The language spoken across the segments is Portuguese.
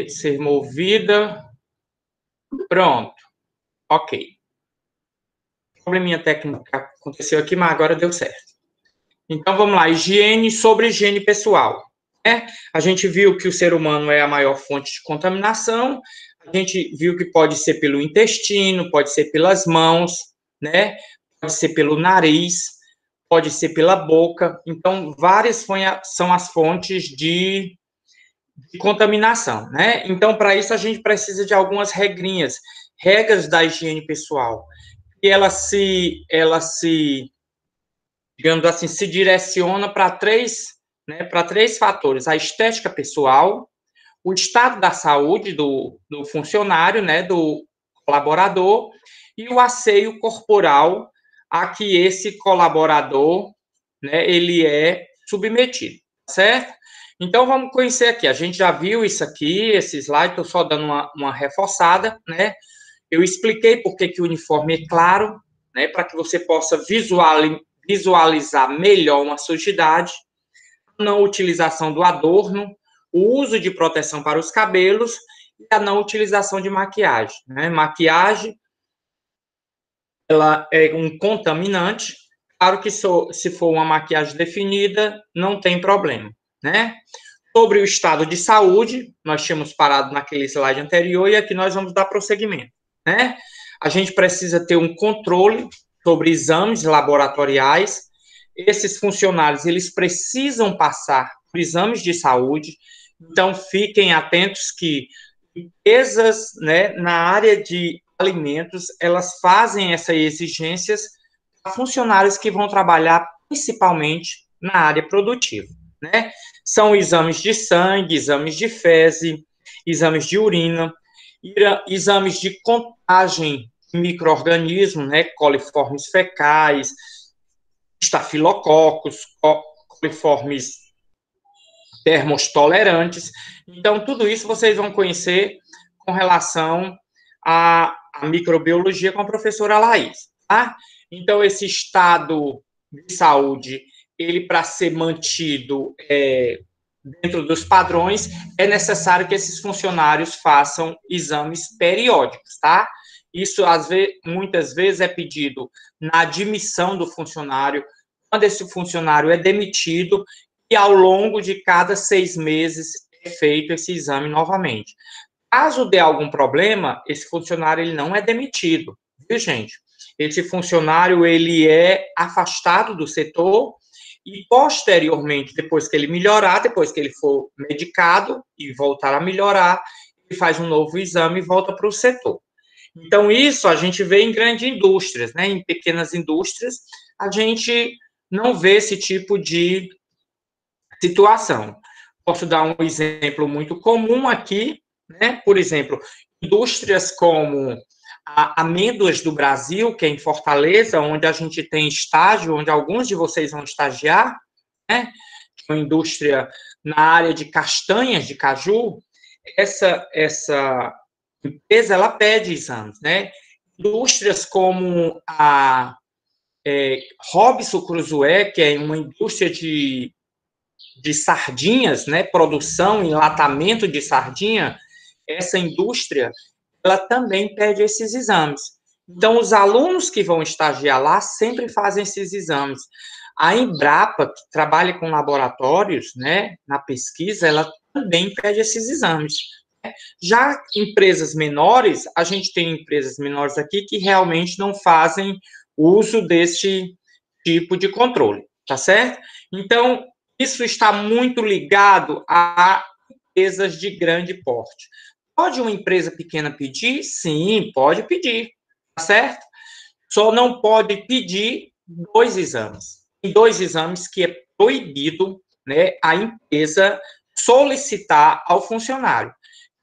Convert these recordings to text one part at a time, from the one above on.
ser movida. Pronto. Ok. Probleminha técnica aconteceu aqui, mas agora deu certo. Então, vamos lá. Sobre higiene pessoal. Né? A gente viu que o ser humano é a maior fonte de contaminação. A gente viu que pode ser pelo intestino, pode ser pelas mãos, né? Pode ser pelo nariz, pode ser pela boca. Então, várias são as fontes de contaminação, né? Então, para isso, a gente precisa de algumas regras da higiene pessoal. E digamos assim, se direciona para três fatores: a estética pessoal, o estado da saúde do funcionário, né, do colaborador, e o asseio corporal a que esse colaborador, né, ele é submetido, certo? Então, vamos conhecer aqui. A gente já viu isso aqui, esse slide, estou só dando uma reforçada, né? Eu expliquei por que o uniforme é claro, né, para que você possa visualizar melhor uma sujidade, a não utilização do adorno, o uso de proteção para os cabelos e a não utilização de maquiagem, né? Maquiagem, ela é um contaminante. Claro que se for uma maquiagem definida, não tem problema, né? Sobre o estado de saúde, nós tínhamos parado naquele slide anterior e aqui nós vamos dar prosseguimento, né? A gente precisa ter um controle sobre exames laboratoriais. Esses funcionários, eles precisam passar por exames de saúde, então fiquem atentos que empresas, né, na área de alimentos, elas fazem essas exigências a funcionários que vão trabalhar principalmente na área produtiva, né? São exames de sangue, exames de fezes, exames de urina, exames de contagem de micro-organismos, né? Coliformes fecais, estafilococos, coliformes termotolerantes. Então, tudo isso vocês vão conhecer com relação à microbiologia com a professora Laís, tá? Então, esse estado de saúde, ele para ser mantido dentro dos padrões, é necessário que esses funcionários façam exames periódicos, tá? Isso, muitas vezes, é pedido na admissão do funcionário, quando esse funcionário é demitido, e ao longo de cada 6 meses é feito esse exame novamente. Caso dê algum problema, esse funcionário ele não é demitido, viu, gente? Esse funcionário ele é afastado do setor e posteriormente, depois que ele melhorar, depois que ele for medicado e voltar a melhorar, ele faz um novo exame e volta para o setor. Então, isso a gente vê em grandes indústrias, né? Em pequenas indústrias, a gente não vê esse tipo de situação. Posso dar um exemplo muito comum aqui, né? Por exemplo, indústrias como a Amêndoas do Brasil, que é em Fortaleza, onde a gente tem estágio, onde alguns de vocês vão estagiar, né? Que é uma indústria na área de castanhas de caju. Essa empresa, ela pede exames, né? Indústrias como a Robson Cruzoé, que é uma indústria de sardinhas, né, produção e enlatamento de sardinha, essa indústria, ela também pede esses exames. Então, os alunos que vão estagiar lá sempre fazem esses exames. A Embrapa, que trabalha com laboratórios, né, na pesquisa, ela também pede esses exames. Já empresas menores, a gente tem empresas menores aqui que realmente não fazem uso desse tipo de controle, tá certo? Então, isso está muito ligado a empresas de grande porte. Pode uma empresa pequena pedir? Sim, pode pedir, tá certo? Só não pode pedir 2 exames. Tem 2 exames que é proibido, né, a empresa solicitar ao funcionário.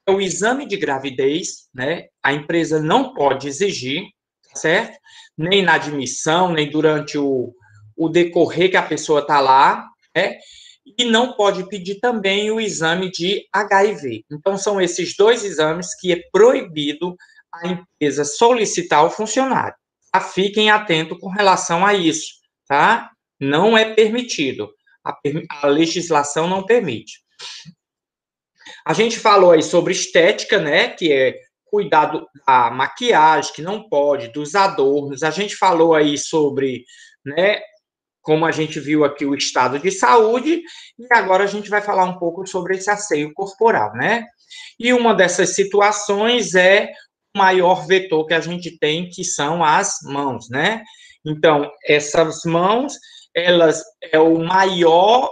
É o exame de gravidez, né? A empresa não pode exigir, tá certo? Nem na admissão, nem durante o decorrer que a pessoa está lá, né? E não pode pedir também o exame de HIV. Então, são esses 2 exames que é proibido a empresa solicitar ao funcionário. Tá? Fiquem atentos com relação a isso, tá? Não é permitido. A legislação não permite. A gente falou aí sobre estética, né, que é cuidado da maquiagem, que não pode, dos adornos. A gente falou aí sobre, né, como a gente viu aqui o estado de saúde, e agora a gente vai falar um pouco sobre esse asseio corporal, né? E uma dessas situações é o maior vetor que a gente tem, que são as mãos, né? Então, essas mãos, elas é o maior,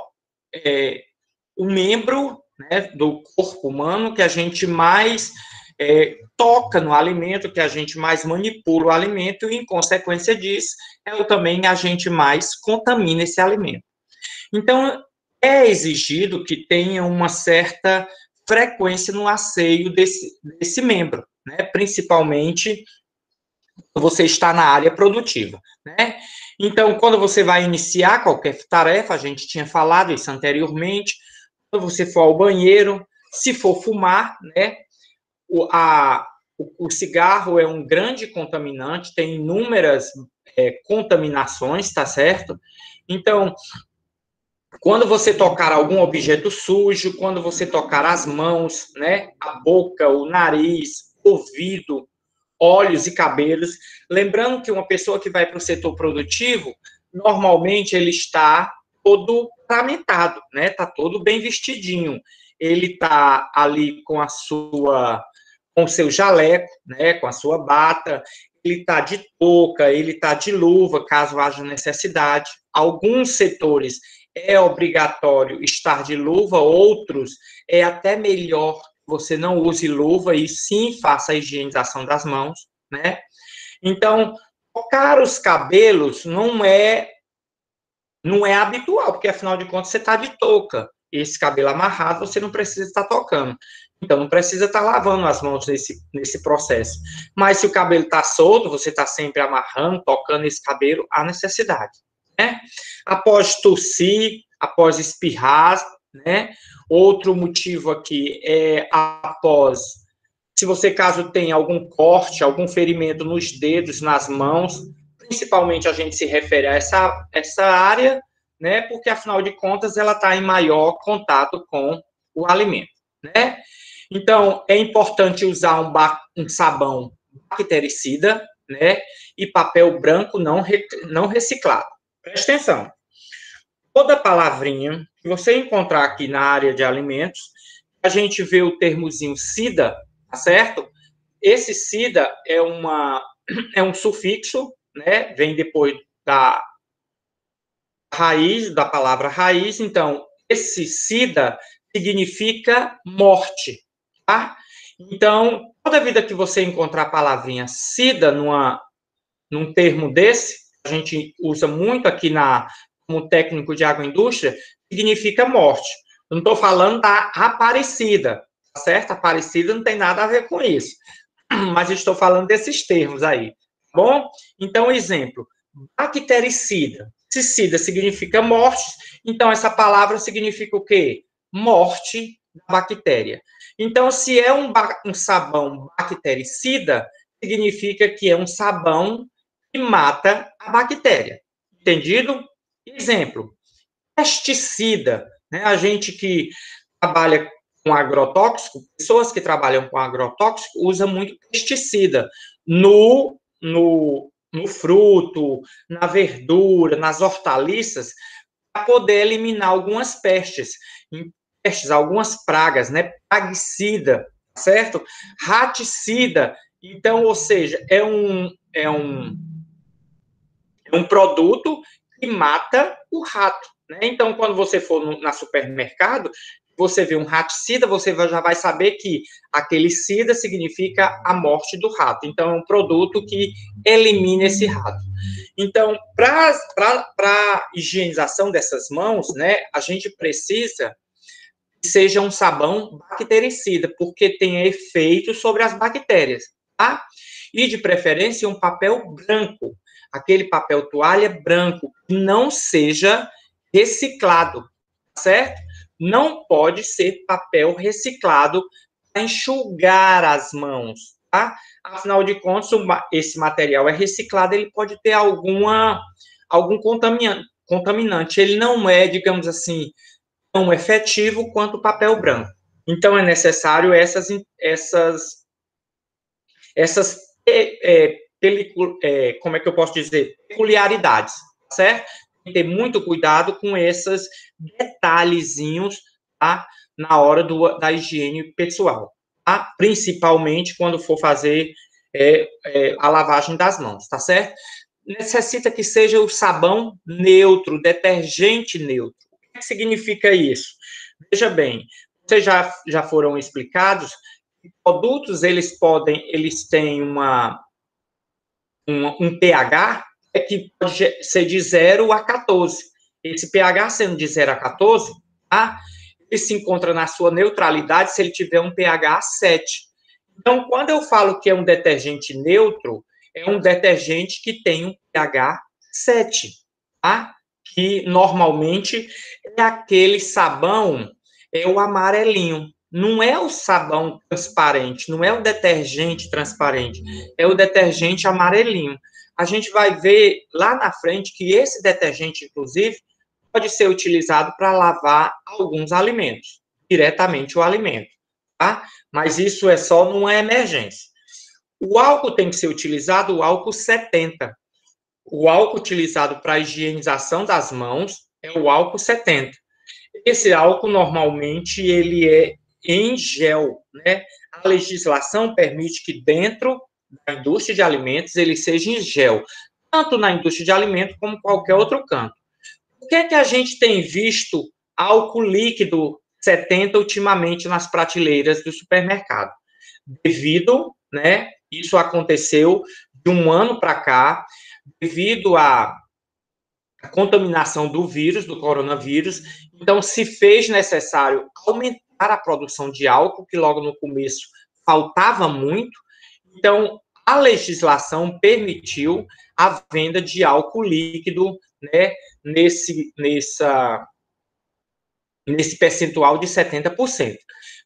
o membro, né, do corpo humano que a gente mais toca no alimento, que a gente mais manipula o alimento e, em consequência disso, também a gente mais contamina esse alimento. Então, é exigido que tenha uma certa frequência no asseio desse membro, né? Principalmente você está na área produtiva, né? Então, quando você vai iniciar qualquer tarefa, a gente tinha falado isso anteriormente, quando você for ao banheiro, se for fumar, né? O cigarro é um grande contaminante, tem inúmeras contaminações, tá certo? Então, quando você tocar algum objeto sujo, quando você tocar as mãos, né, a boca, o nariz, o ouvido, olhos e cabelos, lembrando que uma pessoa que vai para o setor produtivo, normalmente ele está todo paramentado, né? Está todo bem vestidinho. Ele está ali com o seu jaleco, né? Com a sua bata. Ele está de touca, ele está de luva, caso haja necessidade. Alguns setores é obrigatório estar de luva, outros é até melhor você não use luva e sim faça a higienização das mãos, né? Então, tocar os cabelos não é habitual, porque afinal de contas você está de touca. Esse cabelo amarrado você não precisa estar tocando. Então, não precisa estar lavando as mãos nesse processo. Mas se o cabelo está solto, você está sempre amarrando, tocando esse cabelo, há necessidade, né? Após tossir, após espirrar, né? Outro motivo aqui é após, se você caso tenha algum corte, algum ferimento nos dedos, nas mãos, principalmente a gente se refere a essa área, né? Porque afinal de contas ela está em maior contato com o alimento, né? Então é importante usar um sabão bactericida, né? E papel branco não reciclado. Preste atenção. Toda palavrinha que você encontrar aqui na área de alimentos, a gente vê o termozinho SIDA, tá certo? Esse SIDA é um sufixo, né? Vem depois da raiz, da palavra raiz. Então, esse SIDA significa morte, tá? Então, toda vida que você encontrar a palavrinha SIDA num termo desse, a gente usa muito aqui como técnico de agroindústria, significa morte. Eu não estou falando da Aparecida, tá certo? Aparecida não tem nada a ver com isso. Mas estou falando desses termos aí, tá bom? Então, exemplo, bactericida. Se sida significa morte, então essa palavra significa o quê? Morte da bactéria. Então, se é um sabão bactericida, significa que é um sabão que mata a bactéria. Entendido? Exemplo, pesticida. Né? A gente que trabalha com agrotóxico, pessoas que trabalham com agrotóxico usam muito pesticida no fruto, na verdura, nas hortaliças, para poder eliminar algumas pestes, algumas pragas, né? Praguicida, certo? Raticida. Então, ou seja, é um produto que mata o rato. Né? Então, quando você for na supermercado, você vê um raticida, você já vai saber que aquele sida significa a morte do rato. Então, é um produto que elimina esse rato. Então, para a higienização dessas mãos, né, a gente precisa que seja um sabão bactericida, porque tem efeito sobre as bactérias, tá? E, de preferência, um papel branco, aquele papel toalha branco, que não seja reciclado, certo? Não pode ser papel reciclado para enxugar as mãos, tá? Afinal de contas, esse material é reciclado, ele pode ter algum contaminante. Ele não é, digamos assim, tão efetivo quanto o papel branco, Então, é necessário essas como é que eu posso dizer? Peculiaridades, certo? Tem que ter muito cuidado com esses detalhezinhos, tá? Na hora da higiene pessoal, tá? Principalmente quando for fazer a lavagem das mãos, tá certo? Necessita que seja o sabão neutro, detergente neutro. O que significa isso? Veja bem, vocês já foram explicados, produtos, eles têm um pH que pode ser de 0 a 14. Esse pH sendo de 0 a 14, tá? Ele se encontra na sua neutralidade se ele tiver um pH 7. Então, quando eu falo que é um detergente neutro, é um detergente que tem um pH 7, tá? Que normalmente é aquele sabão, é o amarelinho. Não é o sabão transparente, não é o detergente transparente, é o detergente amarelinho. A gente vai ver lá na frente que esse detergente, inclusive, pode ser utilizado para lavar alguns alimentos, diretamente o alimento, tá? Mas isso é só numa emergência. O álcool tem que ser utilizado, o álcool 70. O álcool utilizado para a higienização das mãos é o álcool 70. Esse álcool, normalmente, ele é em gel, né? A legislação permite que dentro da indústria de alimentos ele seja em gel, tanto na indústria de alimentos como qualquer outro canto. Por que é que a gente tem visto álcool líquido 70 ultimamente nas prateleiras do supermercado? Devido, né? Isso aconteceu de um ano para cá, devido à contaminação do vírus, do coronavírus. Então, se fez necessário aumentar a produção de álcool, que logo no começo faltava muito. Então, a legislação permitiu a venda de álcool líquido, né, nesse percentual de 70%.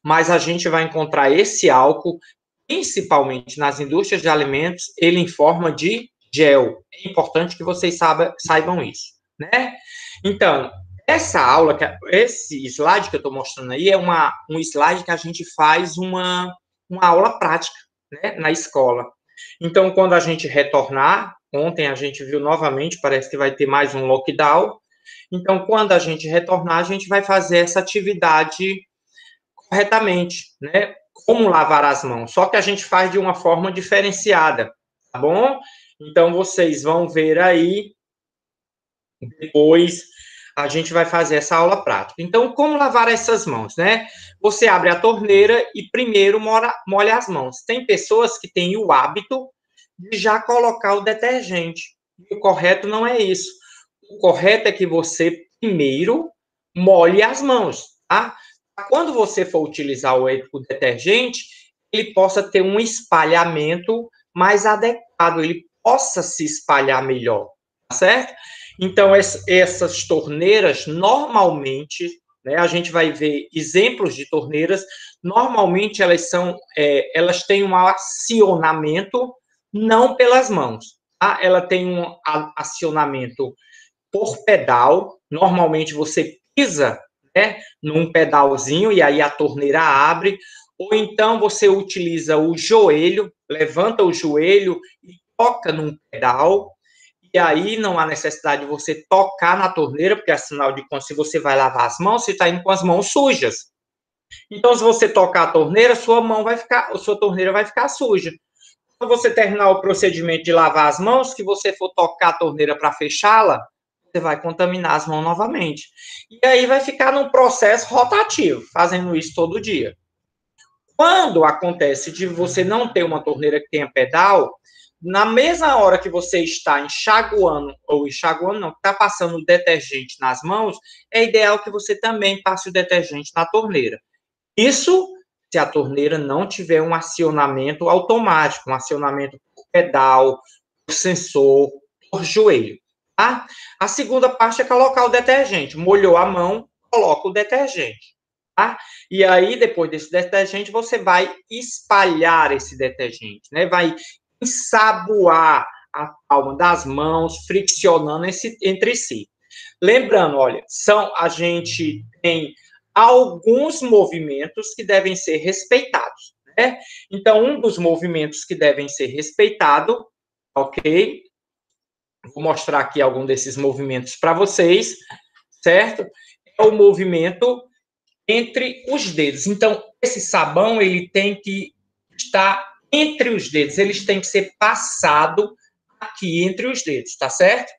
Mas a gente vai encontrar esse álcool, principalmente nas indústrias de alimentos, ele em forma de gel. É importante que vocês saibam isso, né? Então, essa aula, esse slide que eu estou mostrando aí, é um slide que a gente faz uma aula prática, né, na escola. Então, quando a gente retornar, ontem a gente viu novamente, parece que vai ter mais um lockdown. Então, quando a gente retornar, a gente vai fazer essa atividade corretamente, né? Como lavar as mãos. Só que a gente faz de uma forma diferenciada, tá bom? Então, vocês vão ver aí, depois a gente vai fazer essa aula prática. Então, como lavar essas mãos, né? Você abre a torneira e primeiro molha as mãos. Tem pessoas que têm o hábito de já colocar o detergente. E o correto não é isso. O correto é que você primeiro molhe as mãos, tá? Quando você for utilizar o detergente, ele possa ter um espalhamento mais adequado, ele possa se espalhar melhor, tá certo? Então, essas torneiras, normalmente, né, a gente vai ver exemplos de torneiras, normalmente elas têm um acionamento não pelas mãos, tá? Ela tem um acionamento por pedal, normalmente você pisa, né, num pedalzinho e aí a torneira abre, ou então você utiliza o joelho, levanta o joelho e toca num pedal, e aí não há necessidade de você tocar na torneira, porque afinal de contas, se você vai lavar as mãos, você está indo com as mãos sujas. Então, se você tocar a torneira, sua torneira vai ficar suja. Quando você terminar o procedimento de lavar as mãos, que você for tocar a torneira para fechá-la, você vai contaminar as mãos novamente. E aí vai ficar num processo rotativo, fazendo isso todo dia. Quando acontece de você não ter uma torneira que tenha pedal, na mesma hora que você está enxaguando não, está passando o detergente nas mãos, é ideal que você também passe o detergente na torneira. Isso se a torneira não tiver um acionamento automático, um acionamento por pedal, por sensor, por joelho, tá? A segunda parte é colocar o detergente. Molhou a mão, coloca o detergente, tá? E aí, depois desse detergente, você vai espalhar esse detergente, né? Vai ensaboar a palma das mãos, friccionando entre si. Lembrando, olha, a gente tem alguns movimentos que devem ser respeitados, né? Então, um dos movimentos que devem ser respeitados, ok? Vou mostrar aqui algum desses movimentos para vocês, certo? É o movimento entre os dedos. Então, esse sabão, ele tem que estar entre os dedos, eles têm que ser passado aqui entre os dedos, tá certo?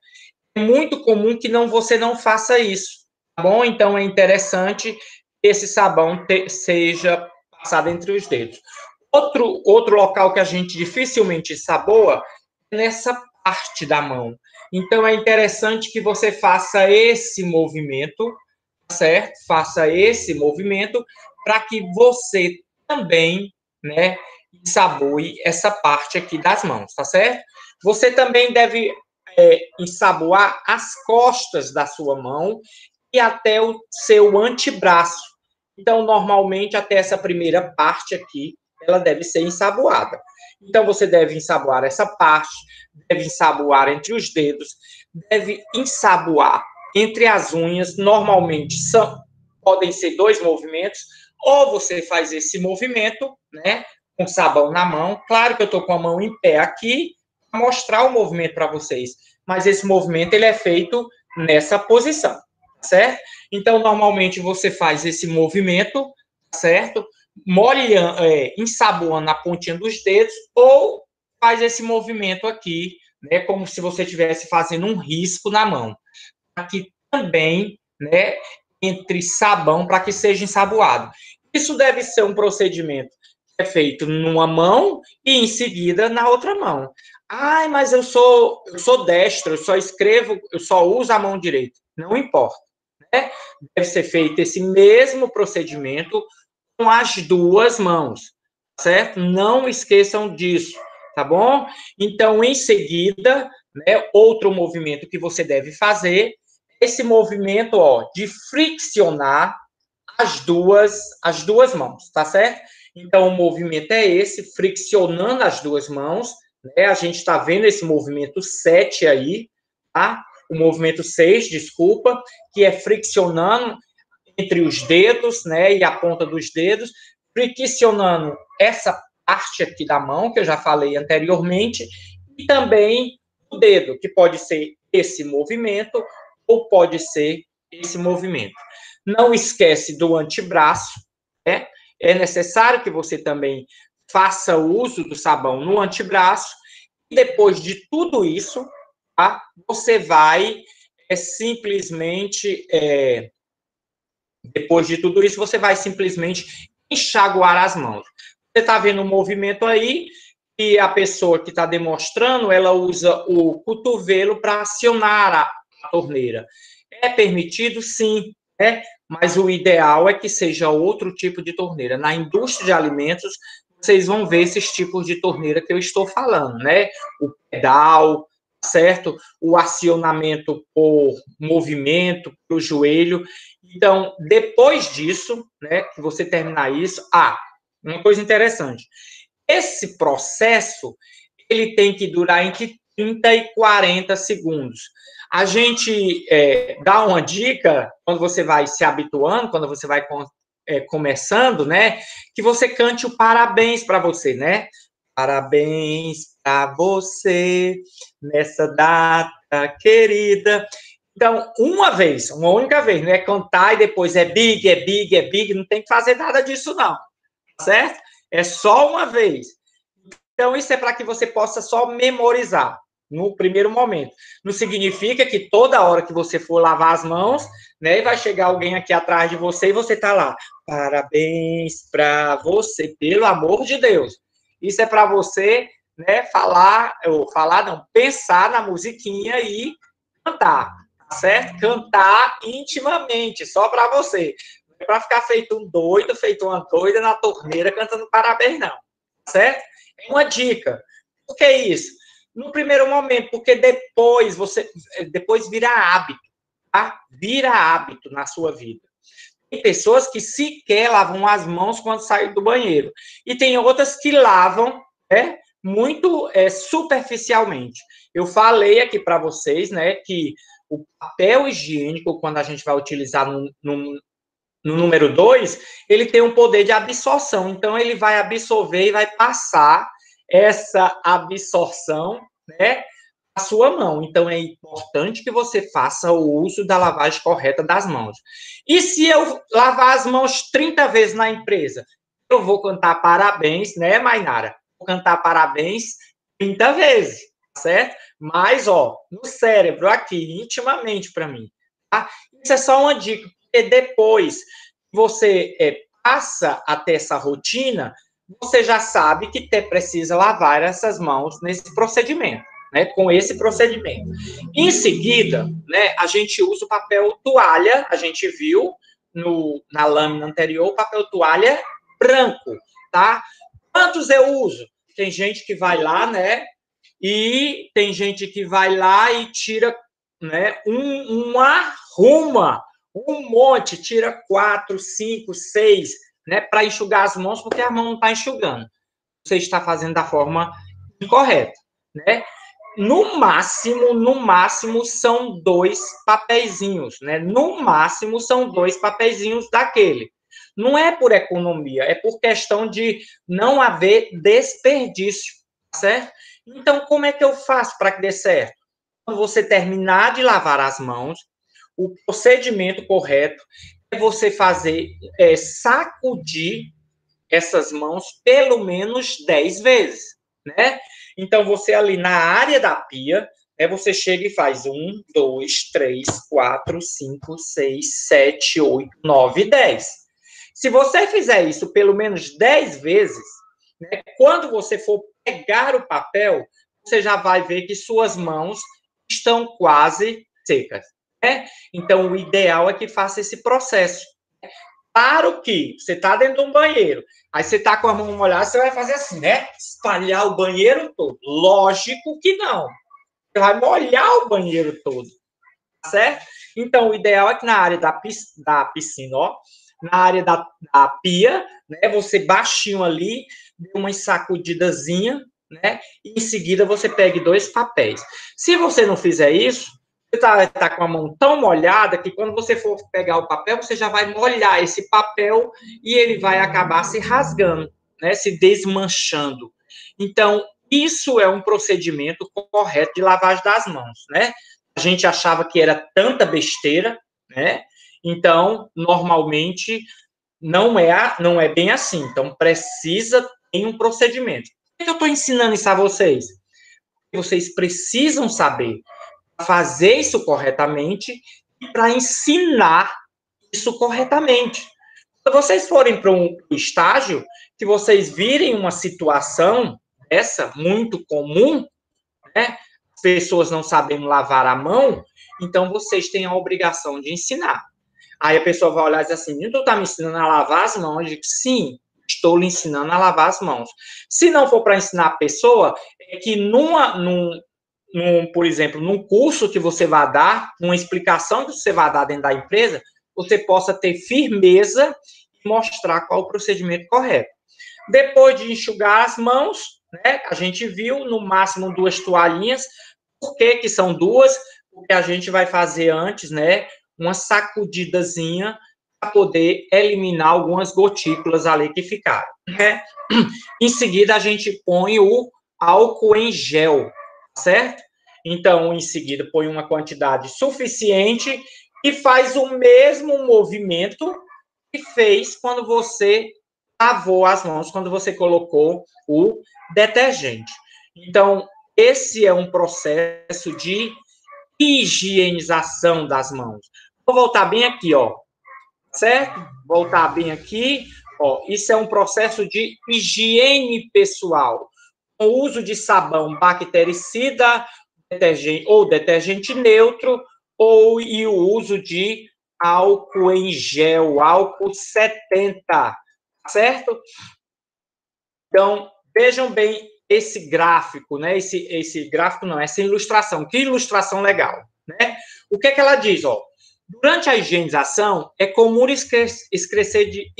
É muito comum que você não faça isso, tá bom? Então, é interessante que esse sabão seja passado entre os dedos. Outro local que a gente dificilmente ensaboa é nessa parte da mão. Então, é interessante que você faça esse movimento, certo? Faça esse movimento para que você também, né, ensaboe essa parte aqui das mãos, tá certo? Você também deve ensaboar as costas da sua mão e até o seu antebraço. Então, normalmente, até essa primeira parte aqui, ela deve ser ensaboada. Então, você deve ensaboar essa parte, deve ensaboar entre os dedos, deve ensaboar entre as unhas. Normalmente, podem ser 2 movimentos, ou você faz esse movimento, né, com sabão na mão. Claro que eu estou com a mão em pé aqui, para mostrar o movimento para vocês, mas esse movimento ele é feito nessa posição, certo? Então, normalmente, você faz esse movimento, certo? Ensaboando a pontinha dos dedos, ou faz esse movimento aqui, né, como se você estivesse fazendo um risco na mão. Aqui também, né, entre sabão para que seja ensaboado. Isso deve ser um procedimento que é feito numa mão e em seguida na outra mão. Ai, mas eu sou destro, eu só escrevo, eu só uso a mão direita. Não importa, né? Deve ser feito esse mesmo procedimento com as 2 mãos, certo? Não esqueçam disso, tá bom? Então, em seguida, né, outro movimento que você deve fazer, esse movimento, ó, de friccionar as duas mãos, tá certo? Então, o movimento é esse, friccionando as 2 mãos, né? A gente está vendo esse movimento 7 aí, tá? O movimento 6, desculpa, que é friccionando entre os dedos, né, e a ponta dos dedos, friccionando essa parte aqui da mão, que eu já falei anteriormente, e também o dedo, que pode ser esse movimento ou pode ser esse movimento. Não esquece do antebraço, né? É necessário que você também faça uso do sabão no antebraço, e depois de tudo isso, tá? Você vai simplesmente depois de tudo isso, você vai simplesmente enxaguar as mãos. Você está vendo um movimento aí, e a pessoa que está demonstrando, ela usa o cotovelo para acionar a torneira. É permitido, sim, né? Mas o ideal é que seja outro tipo de torneira. Na indústria de alimentos, vocês vão ver esses tipos de torneira que eu estou falando, né? O pedal, certo? O acionamento por movimento, para o joelho. Então, depois disso, né, que você terminar isso, uma coisa interessante. Esse processo, ele tem que durar entre 30 e 40 segundos. A gente dá uma dica, quando você vai se habituando, quando você vai começando, né, que você cante o parabéns para você, né? Parabéns para você nessa data querida. Então, uma única vez, não é cantar e depois é big, não tem que fazer nada disso, não, certo? É só uma vez. Então, isso é para que você possa só memorizar no primeiro momento. Não significa que toda hora que você for lavar as mãos, né, vai chegar alguém aqui atrás de você e você tá lá, parabéns para você, pelo amor de Deus. Isso é para você, né, pensar na musiquinha e cantar, tá certo? Cantar intimamente, só para você. Não é para ficar feito um doido, feito uma doida na torneira cantando parabéns, não. Tá certo? É uma dica. Por que isso? No primeiro momento, porque depois vira hábito, tá? Vira hábito na sua vida. Tem pessoas que sequer lavam as mãos quando saem do banheiro. E tem outras que lavam, né, muito superficialmente. Eu falei aqui para vocês, né, que o papel higiênico, quando a gente vai utilizar no número 2, ele tem um poder de absorção. Então, ele vai absorver e vai passar essa absorção, né, a sua mão. Então, é importante que você faça o uso da lavagem correta das mãos. E se eu lavar as mãos 30 vezes na empresa? Eu vou cantar parabéns, né, Mainara? Vou cantar parabéns 30 vezes, certo? Mas, ó, no cérebro aqui, intimamente para mim, tá? Isso é só uma dica, porque depois que você passa a ter essa rotina, você já sabe que precisa lavar essas mãos nesse procedimento. Né, com esse procedimento. Em seguida, né, a gente usa o papel toalha, a gente viu na lâmina anterior, o papel toalha branco, tá? Quantos eu uso? Tem gente que vai lá, né, e tem gente que vai lá e tira, né, uma ruma, um monte, tira 4, 5, 6, né, para enxugar as mãos, porque a mão não está enxugando. Você está fazendo da forma incorreta, né? No máximo, são 2 papeizinhos, né? No máximo, são 2 papeizinhos daquele. Não é por economia, é por questão de não haver desperdício, certo? Então, como é que eu faço para que dê certo? Quando você terminar de lavar as mãos, o procedimento correto é você fazer, sacudir essas mãos pelo menos 10 vezes, né? Então, você ali na área da pia, você chega e faz 1, 2, 3, 4, 5, 6, 7, 8, 9, 10. Se você fizer isso pelo menos 10 vezes, né, quando você for pegar o papel, você já vai ver que suas mãos estão quase secas, né? Então, o ideal é que faça esse processo. Claro que você está dentro de um banheiro, aí você está com a mão molhada, você vai fazer assim, né? Espalhar o banheiro todo. Lógico que não. Você vai molhar o banheiro todo, certo? Então, o ideal é que na área da piscina, ó, na área da pia, né? Você baixinho ali, dê uma sacudidazinha, né? E em seguida você pegue 2 papéis. Se você não fizer isso, você tá com a mão tão molhada que quando você for pegar o papel, você já vai molhar esse papel e ele vai acabar se rasgando, né? Se desmanchando. Então, isso é um procedimento correto de lavagem das mãos, né? A gente achava que era tanta besteira, né? Então, normalmente, não é bem assim. Então, precisa ter um procedimento. Por que eu estou ensinando isso a vocês? Vocês precisam saber fazer isso corretamente e para ensinar isso corretamente. Se vocês forem para um estágio, que vocês virem uma situação essa muito comum, né? Pessoas não sabendo lavar a mão, então vocês têm a obrigação de ensinar. Aí a pessoa vai olhar e dizer assim, tu está me ensinando a lavar as mãos? Eu digo, sim, estou lhe ensinando a lavar as mãos. Se não for para ensinar a pessoa, é que por exemplo, num curso que você vai dar, uma explicação que você vai dar dentro da empresa, você possa ter firmeza e mostrar qual o procedimento correto. Depois de enxugar as mãos, né, a gente viu, no máximo 2 toalhinhas. Por que são 2? Porque a gente vai fazer antes, né, uma sacudidazinha para poder eliminar algumas gotículas ali que ficaram, né? Em seguida, a gente põe o álcool em gel, certo? Então, em seguida, põe uma quantidade suficiente e faz o mesmo movimento que fez quando você lavou as mãos, quando você colocou o detergente. Então, esse é um processo de higienização das mãos. Vou voltar bem aqui, ó, certo? Voltar bem aqui, ó. Isso é um processo de higiene pessoal, com o uso de sabão bactericida, detergente neutro, e o uso de álcool em gel, álcool 70, certo? Então, vejam bem esse gráfico, né? Esse gráfico não, essa ilustração. Que ilustração legal, né? O que é que ela diz, ó? Durante a higienização, é comum esquecer de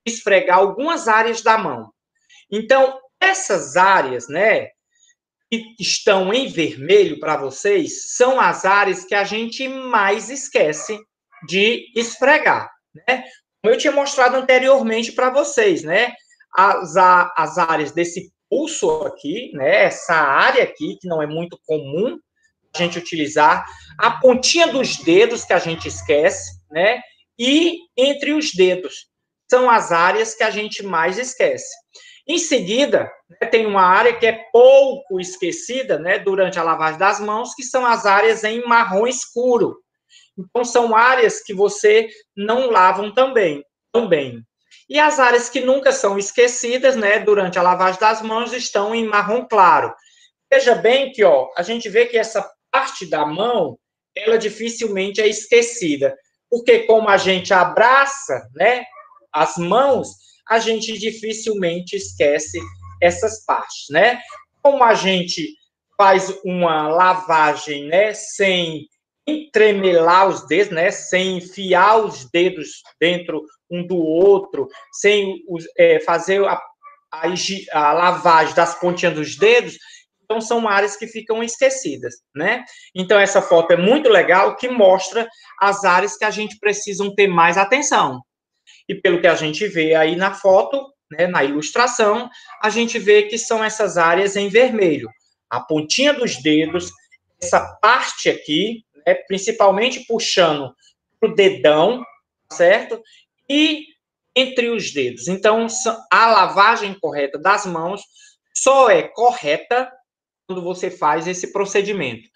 esfregar algumas áreas da mão. Então, essas áreas, né, que estão em vermelho para vocês, são as áreas que a gente mais esquece de esfregar, né? Como eu tinha mostrado anteriormente para vocês, né? As áreas desse pulso aqui, né? Essa área aqui, que não é muito comum a gente utilizar, a pontinha dos dedos que a gente esquece, né? E entre os dedos. São as áreas que a gente mais esquece. Em seguida, né, tem uma área que é pouco esquecida, né, durante a lavagem das mãos, que são as áreas em marrom escuro. Então, são áreas que você não lavam também. E as áreas que nunca são esquecidas, né, durante a lavagem das mãos, estão em marrom claro. Veja bem que, ó, a gente vê que essa parte da mão, ela dificilmente é esquecida. Porque como a gente abraça, né, as mãos, a gente dificilmente esquece essas partes, né? Como a gente faz uma lavagem, né, sem entremelar os dedos, né, sem enfiar os dedos dentro um do outro, sem fazer a lavagem das pontinhas dos dedos, então são áreas que ficam esquecidas, né? Então essa foto é muito legal, que mostra as áreas que a gente precisa ter mais atenção. E pelo que a gente vê aí na foto, né, na ilustração, a gente vê que são essas áreas em vermelho. A pontinha dos dedos, essa parte aqui, né, principalmente puxando para o dedão, certo? E entre os dedos. Então, a lavagem correta das mãos só é correta quando você faz esse procedimento.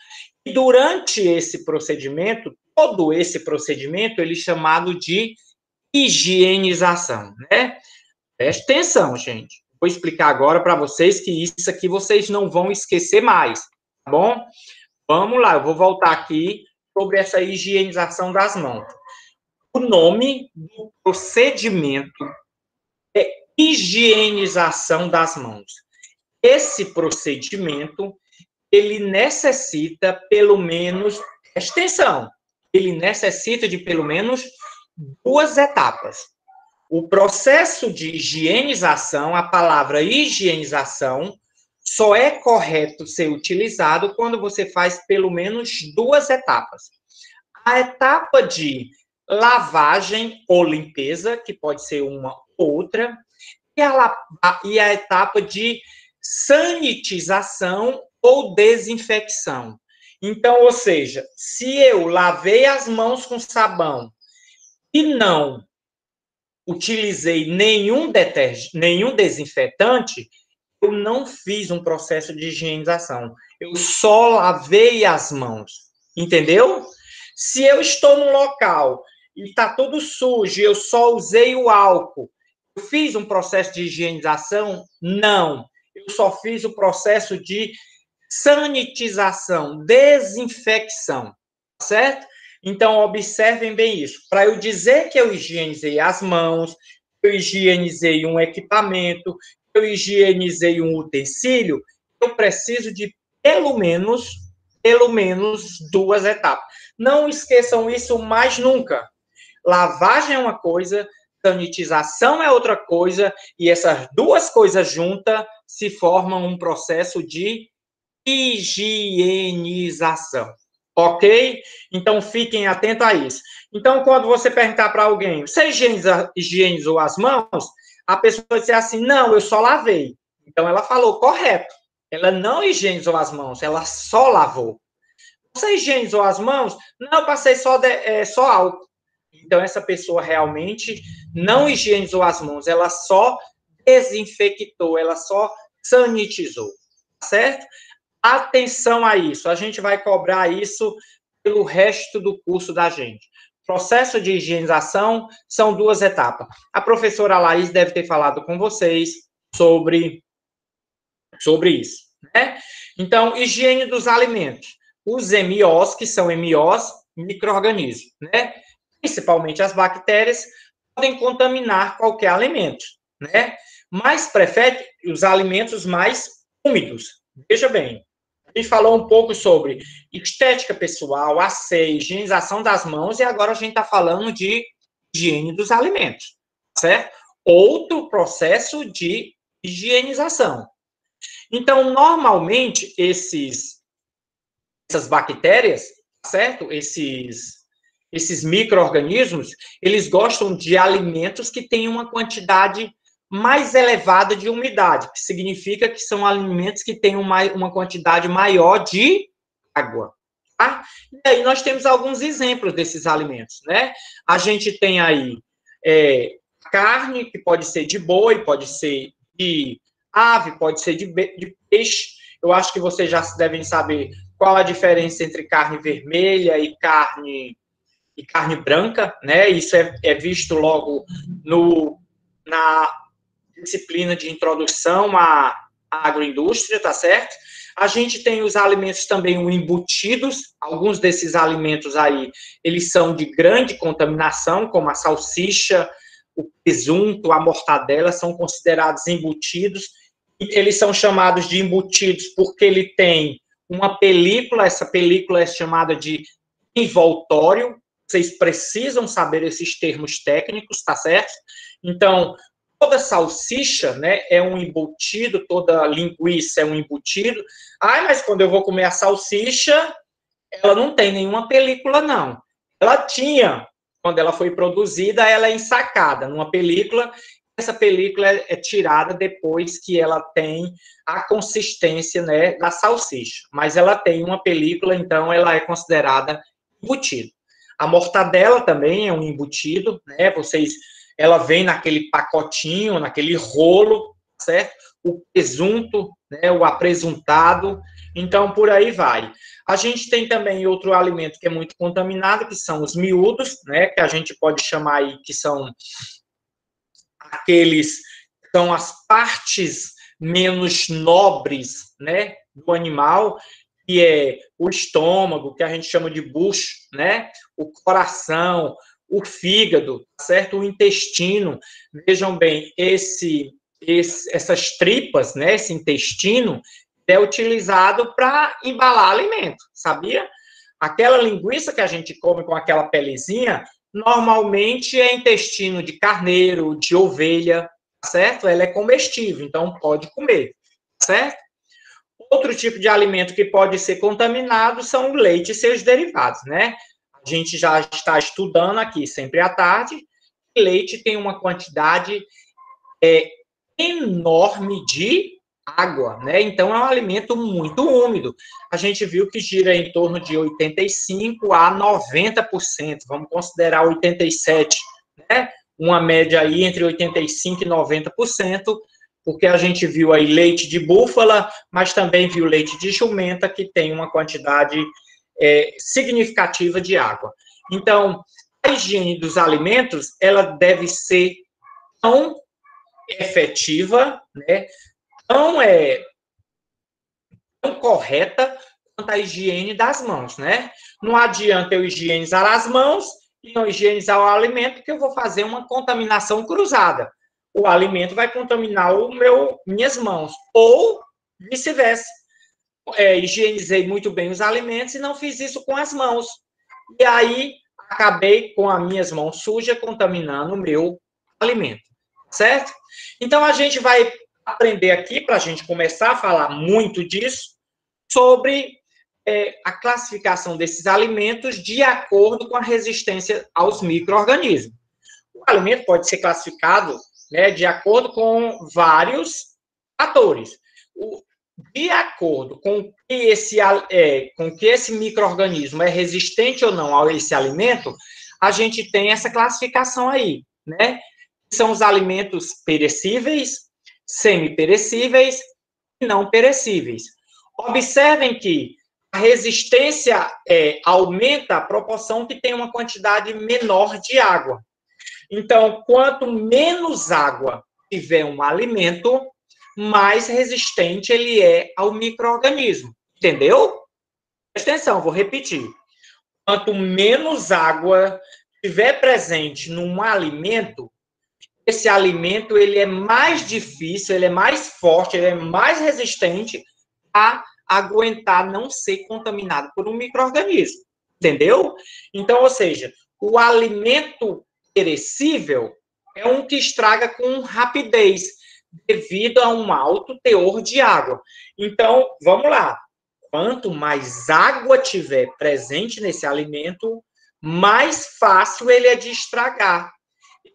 E durante esse procedimento, todo esse procedimento, ele é chamado de higienização, né? Preste atenção, gente. Vou explicar agora para vocês que isso aqui vocês não vão esquecer mais, tá bom? Vamos lá, eu vou voltar aqui sobre essa higienização das mãos. O nome do procedimento é higienização das mãos. Esse procedimento, ele necessita pelo menos, preste atenção, ele necessita de pelo menos 2 etapas. O processo de higienização, a palavra higienização, só é correto ser utilizado quando você faz pelo menos 2 etapas. A etapa de lavagem ou limpeza, que pode ser uma ou outra, e a etapa de sanitização ou desinfecção. Então, ou seja, se eu lavei as mãos com sabão e não utilizei nenhum desinfetante, eu não fiz um processo de higienização. Eu só lavei as mãos. Entendeu? Se eu estou num local e está tudo sujo e eu só usei o álcool, eu fiz um processo de higienização? Não. Eu só fiz o processo de sanitização, desinfecção. Certo? Então, observem bem isso. Para eu dizer que eu higienizei as mãos, eu higienizei um equipamento, eu higienizei um utensílio, eu preciso de pelo menos 2 etapas. Não esqueçam isso mais nunca. Lavagem é uma coisa, sanitização é outra coisa, e essas duas coisas juntas se formam um processo de higienização. Ok? Então, fiquem atentos a isso. Então, quando você perguntar para alguém, você higienizou as mãos? A pessoa vai dizer assim, não, eu só lavei. Então, ela falou correto. Ela não higienizou as mãos, ela só lavou. Você higienizou as mãos? Não, eu passei só álcool. Então, essa pessoa realmente não higienizou as mãos, ela só desinfectou, ela só sanitizou. Certo? Atenção a isso, a gente vai cobrar isso pelo resto do curso da gente. Processo de higienização são 2 etapas. A professora Laís deve ter falado com vocês sobre isso, né? Então, higiene dos alimentos. Os MOs, que são MOs, micro-organismos, né? Principalmente as bactérias, podem contaminar qualquer alimento, né? Mas prefere os alimentos mais úmidos. Veja bem, a gente falou um pouco sobre estética pessoal, asseio, higienização das mãos, e agora a gente está falando de higiene dos alimentos, certo? Outro processo de higienização. Então, normalmente, essas bactérias, certo? esses micro-organismos, eles gostam de alimentos que têm uma quantidade mais elevada de umidade, que significa que são alimentos que têm uma quantidade maior de água. Tá? E aí nós temos alguns exemplos desses alimentos, né? A gente tem aí carne, que pode ser de boi, pode ser de ave, pode ser de peixe. Eu acho que vocês já devem saber qual a diferença entre carne vermelha e carne branca, né? Isso é visto logo na disciplina de introdução à agroindústria, tá certo? A gente tem os alimentos também embutidos, alguns desses alimentos aí, eles são de grande contaminação, como a salsicha, o presunto, a mortadela, são considerados embutidos. Eles são chamados de embutidos porque ele tem uma película, essa película é chamada de envoltório. Vocês precisam saber esses termos técnicos, tá certo? Então, toda salsicha, né, é um embutido, toda linguiça é um embutido. Ah, mas quando eu vou comer a salsicha, ela não tem nenhuma película, não. Ela tinha, quando ela foi produzida, ela é ensacada numa película. Essa película é tirada depois que ela tem a consistência, né, da salsicha. Mas ela tem uma película, então ela é considerada embutido. A mortadela também é um embutido, né? Ela vem naquele pacotinho, naquele rolo, certo? O presunto, né? O apresuntado. Então, por aí vai. A gente tem também outro alimento que é muito contaminado, que são os miúdos, né? Que a gente pode chamar aí que são são as partes menos nobres, né? Do animal, que é o estômago, que a gente chama de bucho, né? O coração, o fígado, certo? O intestino. Vejam bem, essas tripas, né? Esse intestino é utilizado para embalar alimento, sabia? Aquela linguiça que a gente come com aquela pelezinha, normalmente é intestino de carneiro, de ovelha, certo? Ela é comestível, então pode comer, certo? Outro tipo de alimento que pode ser contaminado são o leite e seus derivados, né? A gente já está estudando aqui sempre à tarde, que leite tem uma quantidade enorme de água, né? Então é um alimento muito úmido. A gente viu que gira em torno de 85 a 90%, vamos considerar 87%, né? Uma média aí entre 85 e 90%, porque a gente viu aí leite de búfala, mas também viu leite de jumenta, que tem uma quantidade significativa de água. Então, a higiene dos alimentos, ela deve ser tão efetiva, né, tão correta quanto a higiene das mãos, né? Não adianta eu higienizar as mãos e não higienizar o alimento, que eu vou fazer uma contaminação cruzada. O alimento vai contaminar minhas mãos, ou vice-versa. Higienizei muito bem os alimentos e não fiz isso com as mãos. E aí, acabei com as minhas mãos sujas, contaminando o meu alimento, certo? Então, a gente vai aprender aqui, para a gente começar a falar muito disso, sobre a classificação desses alimentos de acordo com a resistência aos micro-organismos. O alimento pode ser classificado, né, de acordo com vários fatores. De acordo com que esse micro-organismo é resistente ou não a esse alimento, a gente tem essa classificação aí, né? São os alimentos perecíveis, semi-perecíveis e não perecíveis. Observem que a resistência aumenta a proporção que tem uma quantidade menor de água. Então, quanto menos água tiver um alimento, mais resistente ele é ao micro-organismo. Entendeu? Presta atenção, vou repetir. Quanto menos água tiver presente num alimento, esse alimento ele é mais difícil, ele é mais forte, ele é mais resistente a aguentar não ser contaminado por um micro-organismo. Entendeu? Então, ou seja, o alimento perecível é um que estraga com rapidez, devido a um alto teor de água. Então, vamos lá. Quanto mais água tiver presente nesse alimento, mais fácil ele é de estragar.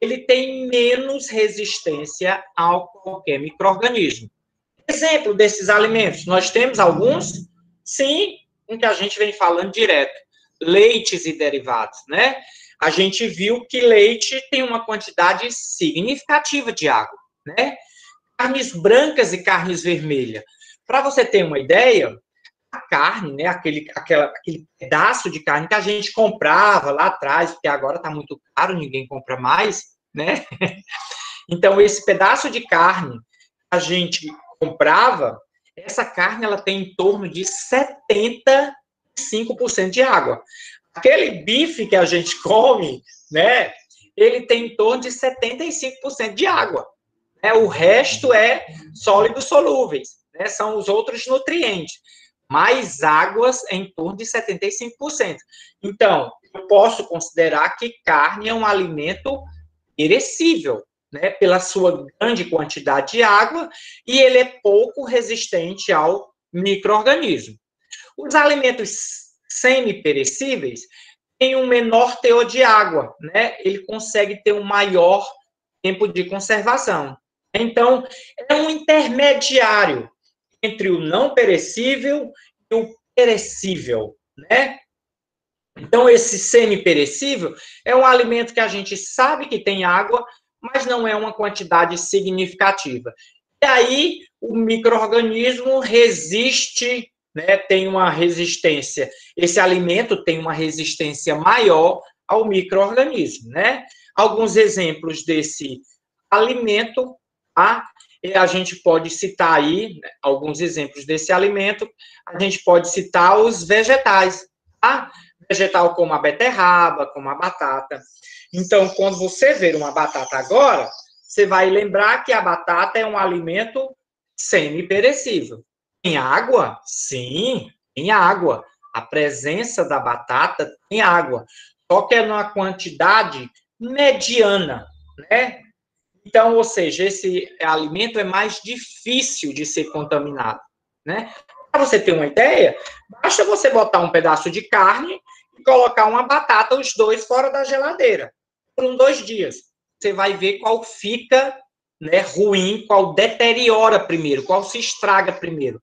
Ele tem menos resistência a qualquer micro-organismo. Exemplo desses alimentos, nós temos alguns, sim, em que a gente vem falando direto, leites e derivados, né? A gente viu que leite tem uma quantidade significativa de água, né? Carnes brancas e carnes vermelhas. Para você ter uma ideia, a carne, né, aquele pedaço de carne que a gente comprava lá atrás, porque agora está muito caro, ninguém compra mais, né? Então, esse pedaço de carne que a gente comprava, essa carne ela tem em torno de 75% de água. Aquele bife que a gente come, né, ele tem em torno de 75% de água. Né? O resto é sólidos solúveis, né? São os outros nutrientes. Mais águas em torno de 75%. Então, eu posso considerar que carne é um alimento perecível, né, pela sua grande quantidade de água, e ele é pouco resistente ao micro-organismo. Os alimentos semi-perecíveis têm um menor teor de água, né? Ele consegue ter um maior tempo de conservação. Então, é um intermediário entre o não perecível e o perecível, né? Então, esse semi-perecível é um alimento que a gente sabe que tem água, mas não é uma quantidade significativa. E aí, o micro-organismo resiste, né, tem uma resistência, esse alimento tem uma resistência maior ao micro-organismo, né? Alguns exemplos desse alimento, tá? E a gente pode citar aí, né, alguns exemplos desse alimento, a gente pode citar os vegetais, tá? Vegetal como a beterraba, como a batata. Então, quando você ver uma batata agora, você vai lembrar que a batata é um alimento semi-perecível. Tem água? Sim, tem água. A presença da batata tem água, só que é numa quantidade mediana, né? Então, ou seja, esse alimento é mais difícil de ser contaminado, né? Para você ter uma ideia, basta você botar um pedaço de carne e colocar uma batata, os dois fora da geladeira, por 2 dias. Você vai ver qual fica, né, ruim, qual deteriora primeiro, qual se estraga primeiro.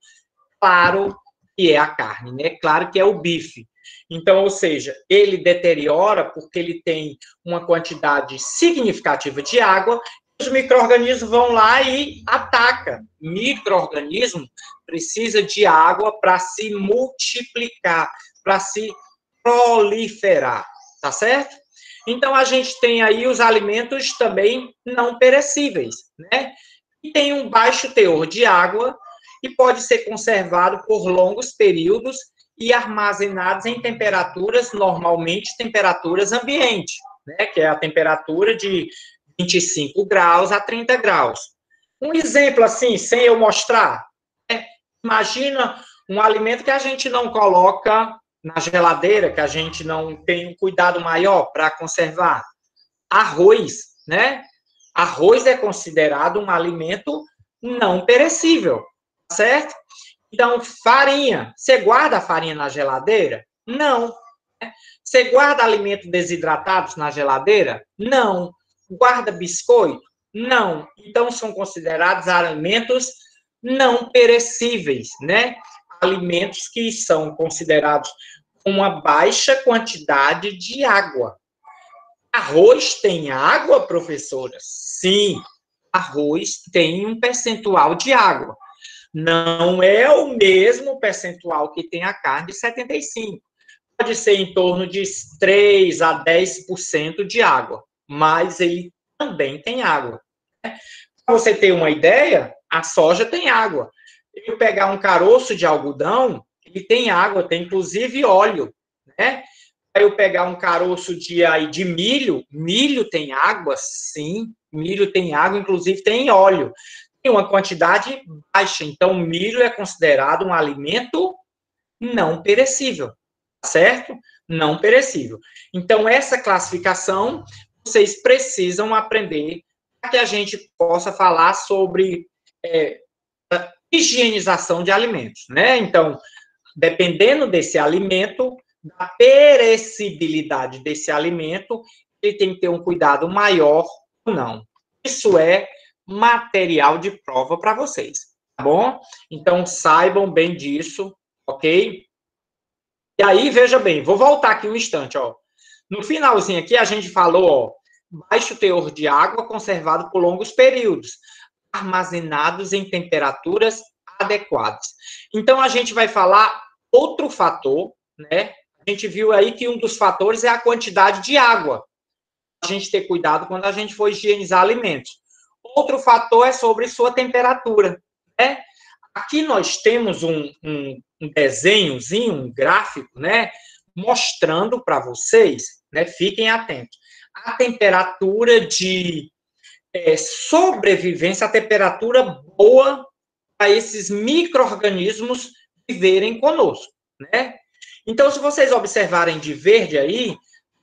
Claro que é a carne, né? Claro que é o bife. Então, ou seja, ele deteriora porque ele tem uma quantidade significativa de água, os micro-organismos vão lá e atacam. Micro-organismo precisa de água para se multiplicar, para se proliferar, tá certo? Então, a gente tem aí os alimentos também não perecíveis, né? E tem um baixo teor de água e pode ser conservado por longos períodos e armazenados em temperaturas, normalmente temperaturas ambiente, né? Que é a temperatura de 25 graus a 30 graus. Um exemplo assim, sem eu mostrar, né? Imagina um alimento que a gente não coloca na geladeira, que a gente não tem um cuidado maior para conservar. Arroz, né? Arroz é considerado um alimento não perecível, certo? Então, farinha. Você guarda a farinha na geladeira? Não. Você guarda alimentos desidratados na geladeira? Não. Guarda biscoito? Não. Então, são considerados alimentos não perecíveis, né? Alimentos que são considerados com uma baixa quantidade de água. Arroz tem água, professora? Sim, arroz tem um percentual de água. Não é o mesmo percentual que tem a carne de 75%. Pode ser em torno de 3 a 10% de água, mas ele também tem água. Para você ter uma ideia, a soja tem água. Eu pegar um caroço de algodão, ele tem água, tem inclusive óleo, né? Eu pegar um caroço de milho, milho tem água, sim, milho tem água, inclusive tem óleo. Tem uma quantidade baixa, então milho é considerado um alimento não perecível, certo? Não perecível. Então, essa classificação, vocês precisam aprender para que a gente possa falar sobre higienização de alimentos, né? Então, dependendo desse alimento, da perecibilidade desse alimento, ele tem que ter um cuidado maior ou não. Isso é material de prova para vocês, tá bom? Então, saibam bem disso, ok? E aí, veja bem, vou voltar aqui um instante, ó. No finalzinho aqui, a gente falou, ó, baixo teor de água conservado por longos períodos, armazenados em temperaturas adequadas. Então, a gente vai falar outro fator, né? A gente viu aí que um dos fatores é a quantidade de água. A gente ter cuidado quando a gente for higienizar alimentos. Outro fator é sobre sua temperatura, né? Aqui nós temos um desenhozinho, um gráfico, né? Mostrando para vocês, né? Fiquem atentos. A temperatura de sobrevivência, a temperatura boa para esses micro-organismos viverem conosco, né? Então, se vocês observarem de verde aí,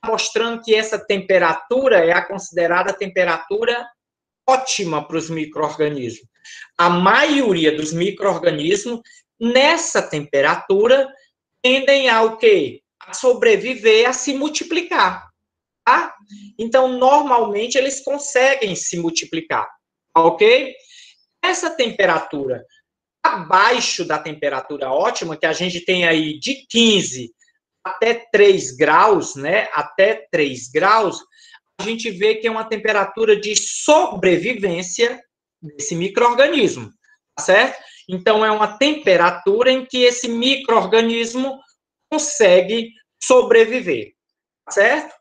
mostrando que essa temperatura é a considerada temperatura ótima para os micro-organismos. A maioria dos micro-organismos, nessa temperatura, tendem a o quê? A sobreviver, a se multiplicar, tá? Então, normalmente, eles conseguem se multiplicar, ok? Essa temperatura abaixo da temperatura ótima, que a gente tem aí de 15 até 3 graus, né? Até 3 graus, a gente vê que é uma temperatura de sobrevivência desse micro-organismo, tá certo? Então, é uma temperatura em que esse micro-organismo consegue sobreviver, tá certo?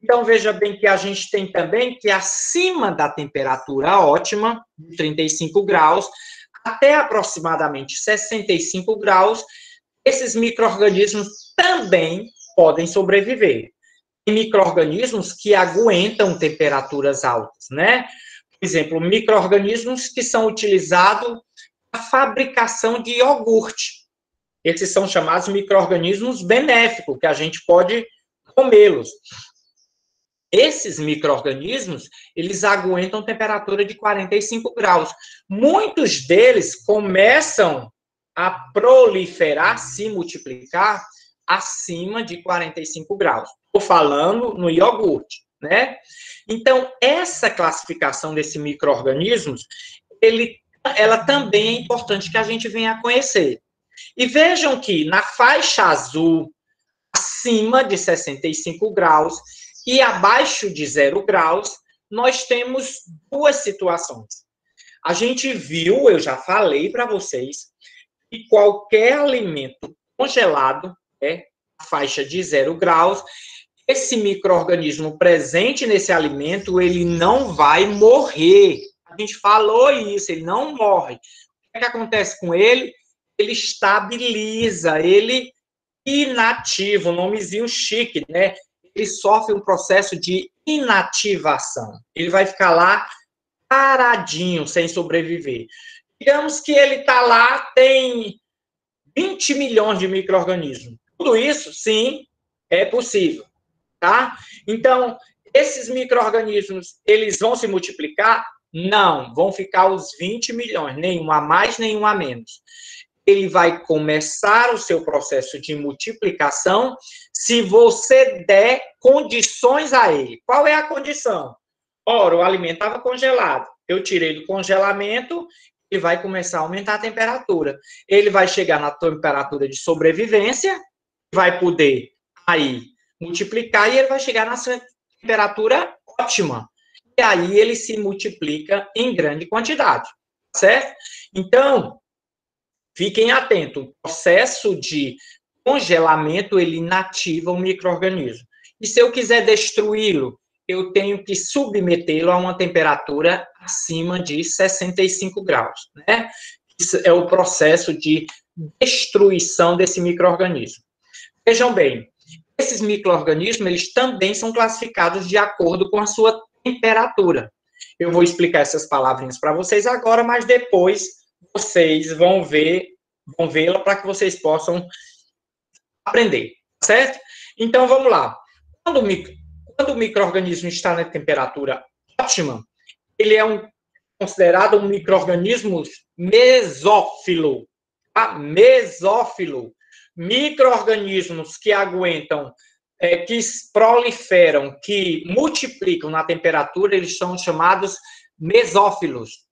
Então, veja bem que a gente tem também que acima da temperatura ótima, de 35 graus, até aproximadamente 65 graus, esses micro-organismos também podem sobreviver. Tem micro-organismos que aguentam temperaturas altas, né? Por exemplo, micro-organismos que são utilizados na fabricação de iogurte. Esses são chamados micro-organismos benéficos, que a gente pode comê-los. Esses micro-organismos, eles aguentam temperatura de 45 graus. Muitos deles começam a proliferar, se multiplicar, acima de 45 graus. Estou falando no iogurte, né? Então, essa classificação desses micro-organismos, ela também é importante que a gente venha a conhecer. E vejam que na faixa azul, acima de 65 graus, e abaixo de 0 graus, nós temos duas situações. A gente viu, eu já falei para vocês, que qualquer alimento congelado, faixa de 0 graus, esse micro-organismo presente nesse alimento, ele não vai morrer. A gente falou isso, ele não morre. O que acontece com ele? Ele estabiliza, ele inativa, um nomezinho chique, né? Ele sofre um processo de inativação. Ele vai ficar lá paradinho, sem sobreviver. Digamos que ele está lá, tem 20 milhões de micro-organismos. Tudo isso, sim, é possível, tá? Então, esses micro-organismos, eles vão se multiplicar? Não, vão ficar os 20 milhões, nenhum a mais, nenhum a menos. Ele vai começar o seu processo de multiplicação se você der condições a ele. Qual é a condição? Ora, o alimento estava congelado. Eu tirei do congelamento, ele vai começar a aumentar a temperatura. Ele vai chegar na temperatura de sobrevivência, vai poder aí multiplicar e ele vai chegar na sua temperatura ótima. E aí ele se multiplica em grande quantidade, certo? Então, fiquem atentos, o processo de congelamento, ele inativa o micro-organismo. E se eu quiser destruí-lo, eu tenho que submetê-lo a uma temperatura acima de 65 graus, né? Isso é o processo de destruição desse micro-organismo. Vejam bem, esses micro-organismos, eles também são classificados de acordo com a sua temperatura. Eu vou explicar essas palavrinhas para vocês agora, mas depois vocês vão vê-la para que vocês possam aprender, certo? Então, vamos lá. Quando o micro-organismo está na temperatura ótima, ele é considerado um micro-organismo mesófilo, tá? Mesófilo. micro-organismos que aguentam, que proliferam, que multiplicam na temperatura, eles são chamados mesófilos.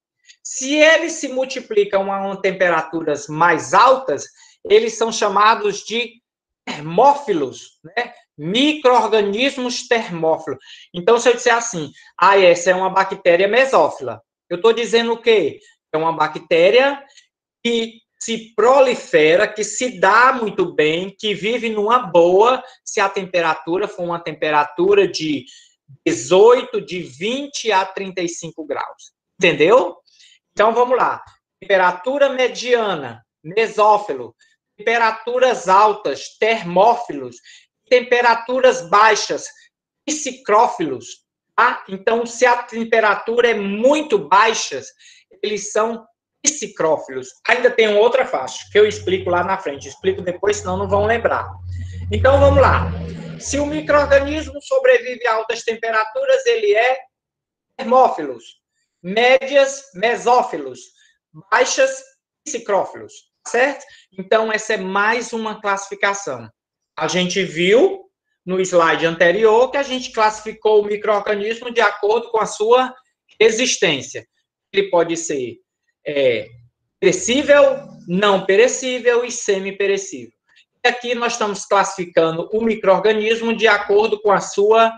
Se eles se multiplicam a temperaturas mais altas, eles são chamados de termófilos, né? Micro-organismos termófilos. Então, se eu disser assim, essa é uma bactéria mesófila, eu estou dizendo o quê? É uma bactéria que se prolifera, que se dá muito bem, que vive numa boa, se a temperatura for uma temperatura de 18, de 20 a 35 graus. Entendeu? Então, vamos lá. Temperatura mediana, mesófilo. Temperaturas altas, termófilos. Temperaturas baixas, psicrófilos. Tá? Então, se a temperatura é muito baixa, eles são psicrófilos. Ainda tem outra faixa, que eu explico lá na frente. Explico depois, senão não vão lembrar. Então, vamos lá. Se o micro-organismo sobrevive a altas temperaturas, ele é termófilos. Médias, mesófilos. Baixas, psicrófilos. Certo? Então, essa é mais uma classificação. A gente viu no slide anterior que a gente classificou o micro-organismo de acordo com a sua existência. Ele pode ser perecível, não perecível e semi-perecível. E aqui nós estamos classificando o micro-organismo de acordo com a sua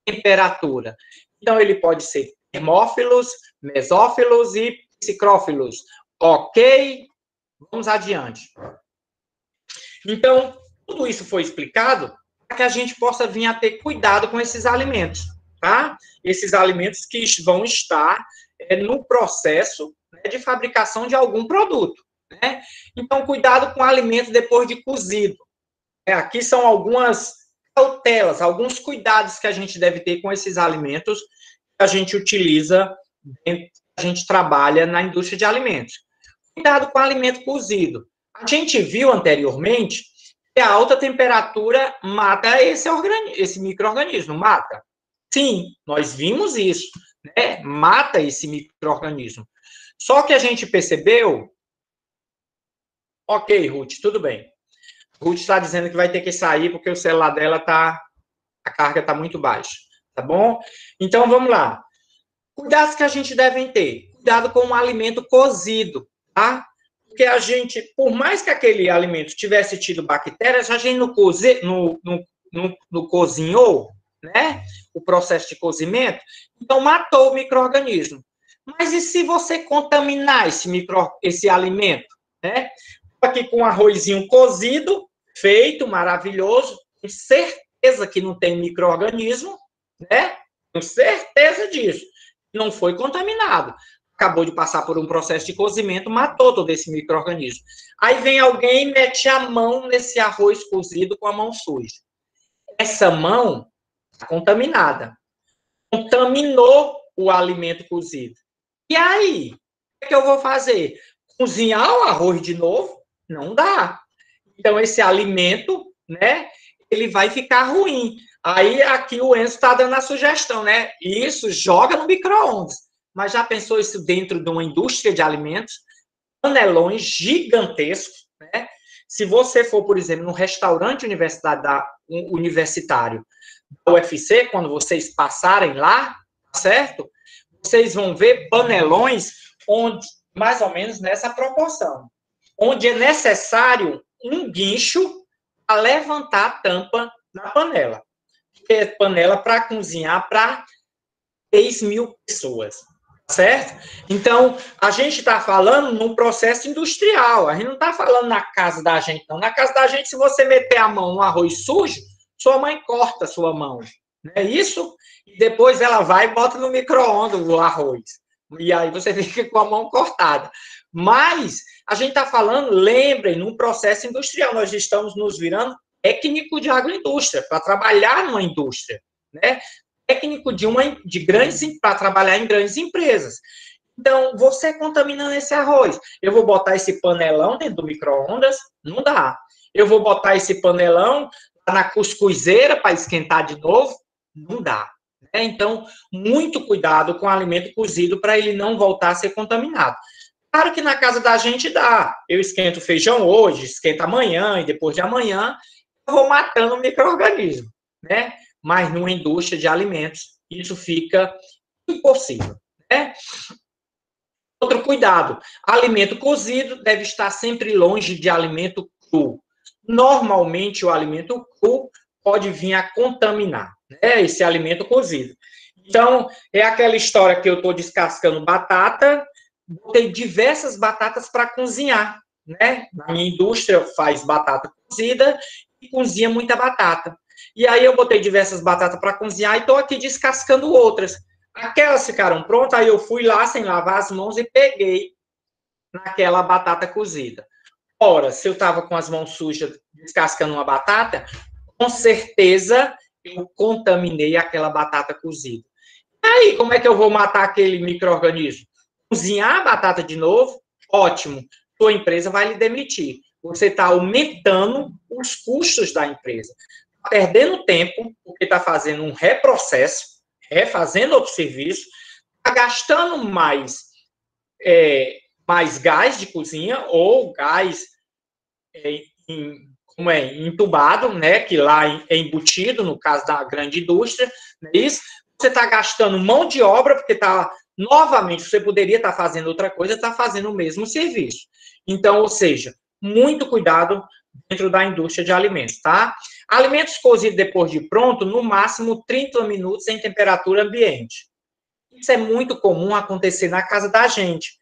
temperatura. Então, ele pode ser termófilos, mesófilos e psicrófilos. Ok? Vamos adiante. Então, tudo isso foi explicado para que a gente possa vir a ter cuidado com esses alimentos, tá? Esses alimentos que vão estar no processo de fabricação de algum produto, né? Então, cuidado com o alimento depois de cozido. Aqui são algumas cautelas, alguns cuidados que a gente deve ter com esses alimentos que a gente utiliza, a gente trabalha na indústria de alimentos. Cuidado com o alimento cozido. A gente viu anteriormente que a alta temperatura mata esse micro-organismo, mata. Sim, nós vimos isso, né? Mata esse micro-organismo. Só que a gente percebeu... Ok, Ruth, tudo bem. Ruth está dizendo que vai ter que sair porque o celular dela a carga está muito baixa, tá bom? Então, vamos lá. Cuidados que a gente deve ter. Cuidado com o alimento cozido, tá? Porque a gente, por mais que aquele alimento tivesse tido bactérias, a gente no cozinhou, né? O processo de cozimento, então matou o micro-organismo. Mas e se você contaminar esse alimento, né? Aqui com arrozinho cozido, feito, maravilhoso, tenho certeza que não tem micro-organismo, né? Tenho certeza disso. Não foi contaminado. Acabou de passar por um processo de cozimento, matou todo esse micro-organismo. Aí vem alguém e mete a mão nesse arroz cozido com a mão suja. Essa mão está contaminada. Contaminou o alimento cozido. E aí? O que eu vou fazer? Cozinhar o arroz de novo? Não dá. Então, esse alimento, né, ele vai ficar ruim. Aí, aqui o Enzo está dando a sugestão, né? Isso, joga no micro-ondas. Mas já pensou isso dentro de uma indústria de alimentos? Panelões gigantescos, né? Se você for, por exemplo, num restaurante universitário da UFC, quando vocês passarem lá, certo? Vocês vão ver panelões onde, mais ou menos nessa proporção, onde é necessário um guincho para levantar a tampa da panela. Que é panela para cozinhar para 6.000 pessoas, certo? Então, a gente está falando num processo industrial, a gente não está falando na casa da gente, não. Na casa da gente, se você meter a mão no arroz sujo, sua mãe corta a sua mão, não é isso? E depois ela vai e bota no micro-ondas o arroz. E aí você fica com a mão cortada. Mas a gente está falando, lembrem, num processo industrial. Nós estamos nos virando técnico de agroindústria, para trabalhar numa indústria, né? Técnico para trabalhar em grandes empresas. Então, você contaminando esse arroz. Eu vou botar esse panelão dentro do micro-ondas? Não dá. Eu vou botar esse panelão na cuscuzeira para esquentar de novo? Não dá. Então, muito cuidado com o alimento cozido para ele não voltar a ser contaminado. Claro que na casa da gente dá. Eu esquento feijão hoje, esquento amanhã e depois de amanhã, eu vou matando o micro-organismo, né? Mas numa indústria de alimentos, isso fica impossível, né? Outro cuidado, alimento cozido deve estar sempre longe de alimento cru. Normalmente, o alimento cru pode vir a contaminar, né, esse alimento cozido. Então, é aquela história que eu estou descascando batata, botei diversas batatas para cozinhar, né? Na minha indústria faz batata cozida e cozinha muita batata. E aí eu botei diversas batatas para cozinhar e estou aqui descascando outras. Aquelas ficaram prontas, aí eu fui lá sem lavar as mãos e peguei naquela batata cozida. Ora, se eu estava com as mãos sujas descascando uma batata, com certeza eu contaminei aquela batata cozida. E aí, como é que eu vou matar aquele micro-organismo? Cozinhar a batata de novo? Ótimo. Sua empresa vai lhe demitir. Você está aumentando os custos da empresa. Está perdendo tempo, porque está fazendo um reprocesso, refazendo outro serviço, está gastando mais gás de cozinha ou gás entubado, né, que lá é embutido, no caso da grande indústria, não é isso? Você está gastando mão de obra, porque novamente, você poderia estar fazendo outra coisa, está fazendo o mesmo serviço. Então, ou seja, muito cuidado dentro da indústria de alimentos, tá? Alimentos cozidos depois de pronto, no máximo 30 minutos em temperatura ambiente. Isso é muito comum acontecer na casa da gente.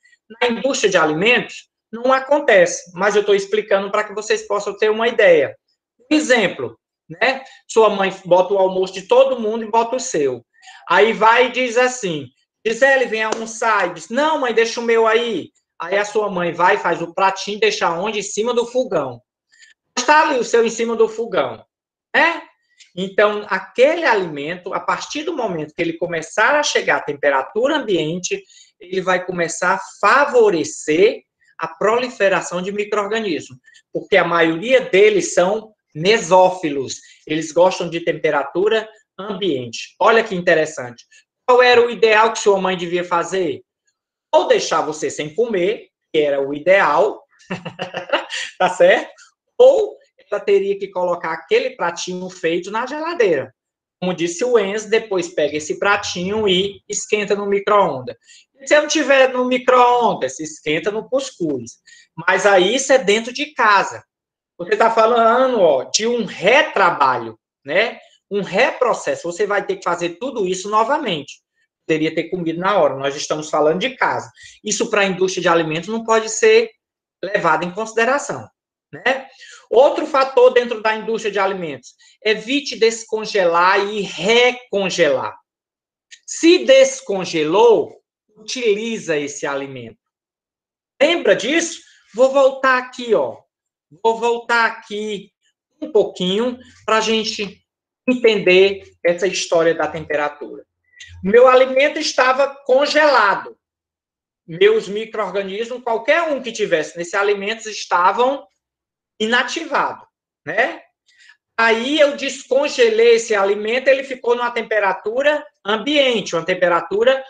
Na indústria de alimentos, não acontece, mas eu estou explicando para que vocês possam ter uma ideia. Um exemplo, né? Sua mãe bota o almoço de todo mundo e bota o seu. Aí vai e diz assim, Gisele, vem almoçar. E diz, não, mãe, deixa o meu aí. Aí a sua mãe vai e faz o pratinho, deixa onde? Em cima do fogão. Está ali o seu em cima do fogão, né? Então, aquele alimento, a partir do momento que ele começar a chegar à temperatura ambiente, ele vai começar a favorecer a proliferação de micro-organismos, porque a maioria deles são mesófilos, eles gostam de temperatura ambiente. Olha que interessante. Qual era o ideal que sua mãe devia fazer? Ou deixar você sem comer, que era o ideal, tá certo? Ou ela teria que colocar aquele pratinho feito na geladeira. Como disse o Enzo, depois pega esse pratinho e esquenta no micro-ondas. Se eu tiver no micro-ondas, se esquenta no cuscuz. Mas aí isso é dentro de casa. Você está falando, ó, de um retrabalho, né? Um reprocesso. Você vai ter que fazer tudo isso novamente. Poderia ter comido na hora. Nós estamos falando de casa. Isso para a indústria de alimentos não pode ser levado em consideração, né? Outro fator dentro da indústria de alimentos, evite descongelar e recongelar. Se descongelou, utiliza esse alimento. Lembra disso? Vou voltar aqui, ó. Vou voltar aqui um pouquinho para a gente entender essa história da temperatura. Meu alimento estava congelado. Meus micro-organismos, qualquer um que tivesse nesse alimento, estavam inativado, né? Aí eu descongelei esse alimento, ele ficou numa temperatura ambiente, uma temperatura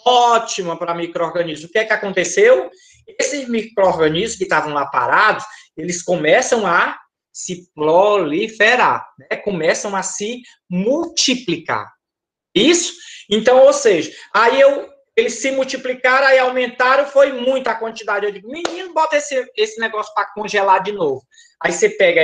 ótima para micro-organismos. O que é que aconteceu? Esses micro-organismos que estavam lá parados, eles começam a se proliferar, né? Começam a se multiplicar. Isso? Então, ou seja, eles se multiplicaram, aí aumentaram, foi muita a quantidade. Eu digo, menino, bota esse negócio para congelar de novo. Aí você pega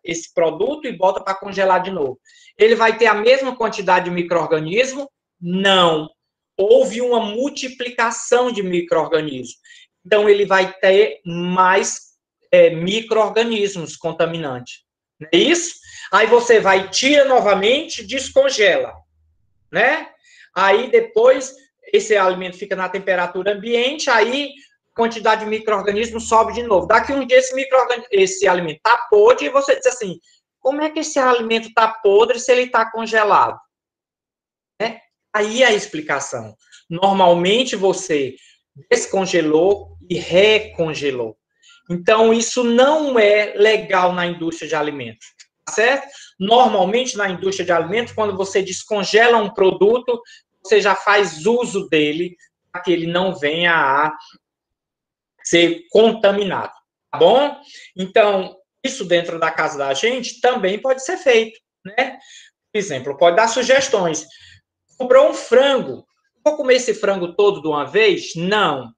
esse produto e bota para congelar de novo. Ele vai ter a mesma quantidade de micro-organismo? Não. Houve uma multiplicação de micro-organismos. Então, ele vai ter mais micro-organismos contaminantes. Não é isso? Aí você vai, tira novamente, descongela, né? Aí depois esse alimento fica na temperatura ambiente, aí a quantidade de micro-organismos sobe de novo. Daqui um dia esse alimento está podre e você diz assim, como é que esse alimento está podre se ele está congelado? Né? Aí a explicação. Normalmente você descongelou e recongelou. Então, isso não é legal na indústria de alimentos, tá certo? Normalmente, na indústria de alimentos, quando você descongela um produto, você já faz uso dele para que ele não venha a ser contaminado, tá bom? Então, isso dentro da casa da gente também pode ser feito, né? Por exemplo, pode dar sugestões. Comprou um frango, vou comer esse frango todo de uma vez? Não.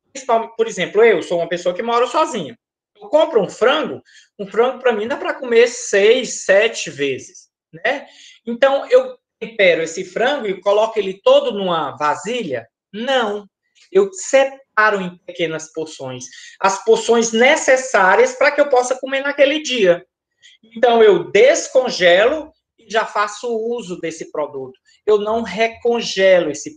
Por exemplo, eu sou uma pessoa que mora sozinha. Eu compro um frango para mim dá para comer 6, 7 vezes, né? Então, eu tempero esse frango e coloco ele todo numa vasilha? Não. Eu separo em pequenas porções. As porções necessárias para que eu possa comer naquele dia. Então, eu descongelo e já faço uso desse produto. Eu não recongelo esse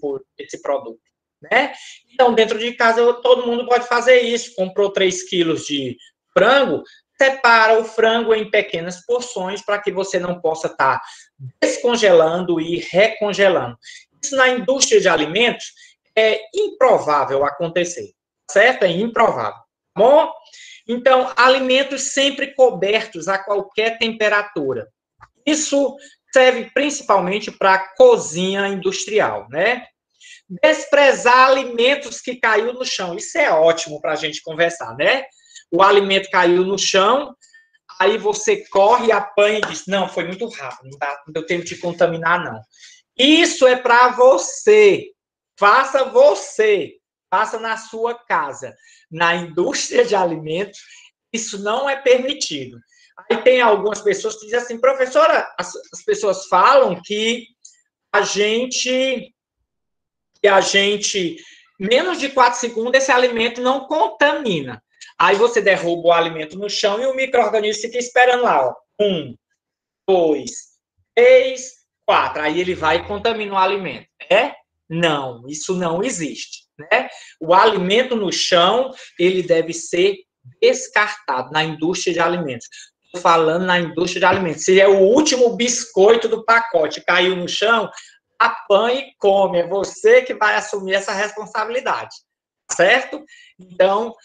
produto, né? Então, dentro de casa, todo mundo pode fazer isso. Comprou 3 quilos de frango, separa o frango em pequenas porções para que você não possa estar descongelando e recongelando. Isso na indústria de alimentos é improvável acontecer, certo? É improvável. Bom, então, alimentos sempre cobertos a qualquer temperatura. Isso serve principalmente para a cozinha industrial, né? Desprezar alimentos que caiu no chão. Isso é ótimo para a gente conversar, né? O alimento caiu no chão, aí você corre, apanha e diz, não, foi muito rápido, não deu tempo de contaminar, não. Isso é para você. Faça na sua casa. Na indústria de alimentos, isso não é permitido. Aí tem algumas pessoas que dizem assim, professora, as pessoas falam que a gente, menos de 4 segundos, esse alimento não contamina. Aí você derruba o alimento no chão e o micro-organismo fica esperando lá, ó. 1, 2, 3, 4. Aí ele vai e contamina o alimento. Não, isso não existe, né? O alimento no chão, ele deve ser descartado na indústria de alimentos. Estou falando na indústria de alimentos. Se é o último biscoito do pacote, caiu no chão, apanhe e come. É você que vai assumir essa responsabilidade, certo? Então,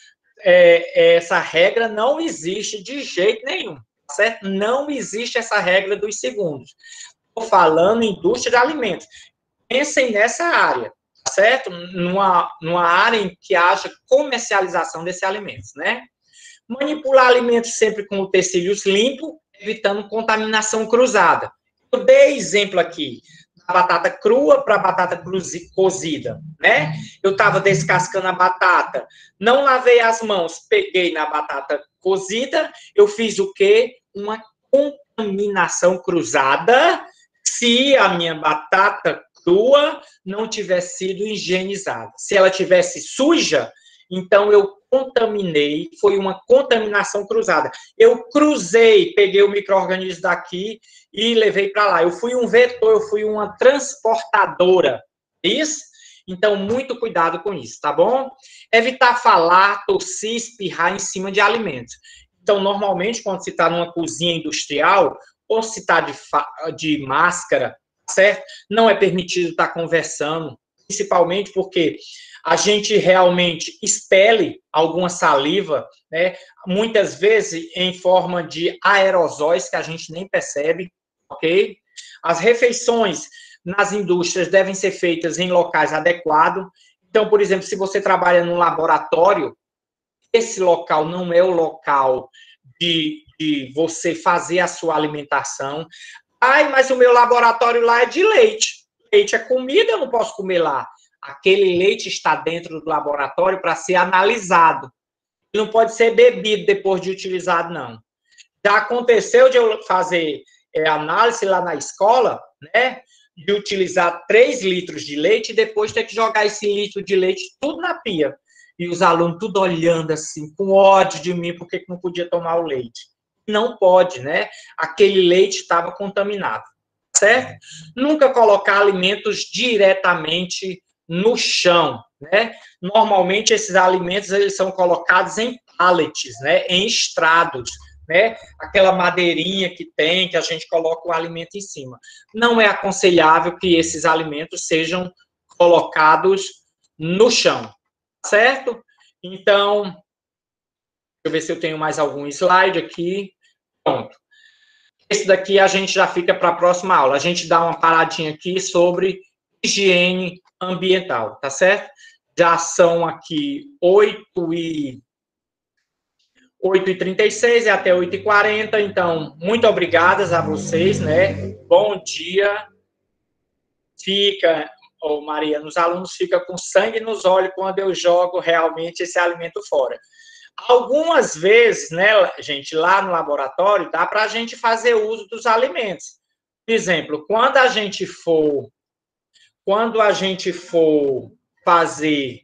essa regra não existe de jeito nenhum, certo? Não existe essa regra dos segundos. Estou falando em indústria de alimentos. Pensem nessa área, certo? Numa área em que haja comercialização desses alimentos, né? Manipular alimentos sempre com utensílios limpos, evitando contaminação cruzada. Eu dei exemplo aqui da batata crua para batata cozida, né? Eu estava descascando a batata, não lavei as mãos, peguei na batata cozida, eu fiz o quê? Uma contaminação cruzada se a minha batata crua não tivesse sido higienizada. Se ela tivesse suja, então eu contaminei, foi uma contaminação cruzada. Eu cruzei, peguei o micro-organismo daqui e levei para lá. Eu fui um vetor, eu fui uma transportadora. Isso? Então, muito cuidado com isso, tá bom? Evitar falar, tossir, espirrar em cima de alimentos. Então, normalmente, quando se está numa cozinha industrial, ou se está de máscara, certo? Não é permitido estar conversando, principalmente porque a gente realmente expele alguma saliva, né? Muitas vezes em forma de aerosóis que a gente nem percebe, ok? As refeições nas indústrias devem ser feitas em locais adequados. Então, por exemplo, se você trabalha num laboratório, esse local não é o local de você fazer a sua alimentação. Ai, mas o meu laboratório lá é de leite. Leite é comida, eu não posso comer lá. Aquele leite está dentro do laboratório para ser analisado. Não pode ser bebido depois de utilizado, não. Já aconteceu de eu fazer análise lá na escola, né? De utilizar 3 litros de leite e depois ter que jogar esse litro de leite tudo na pia. E os alunos tudo olhando assim, com ódio de mim, porque não podia tomar o leite. Não pode, né? Aquele leite estava contaminado, certo? Nunca colocar alimentos diretamente no chão, né? Normalmente esses alimentos eles são colocados em pallets, né? Em estrados, né? Aquela madeirinha que tem, que a gente coloca o alimento em cima. Não é aconselhável que esses alimentos sejam colocados no chão, certo? Então, deixa eu ver se eu tenho mais algum slide aqui. Pronto. Esse daqui a gente já fica para a próxima aula. A gente dá uma paradinha aqui sobre higiene ambiental, tá certo? Já são aqui 8h 8h36 e até 8h40. Então, muito obrigadas a vocês, né? Bom dia. Fica, oh, Maria, nos alunos fica com sangue nos olhos quando eu jogo realmente esse alimento fora. Algumas vezes, né, gente, lá no laboratório, dá para a gente fazer uso dos alimentos. Por exemplo, quando a gente for fazer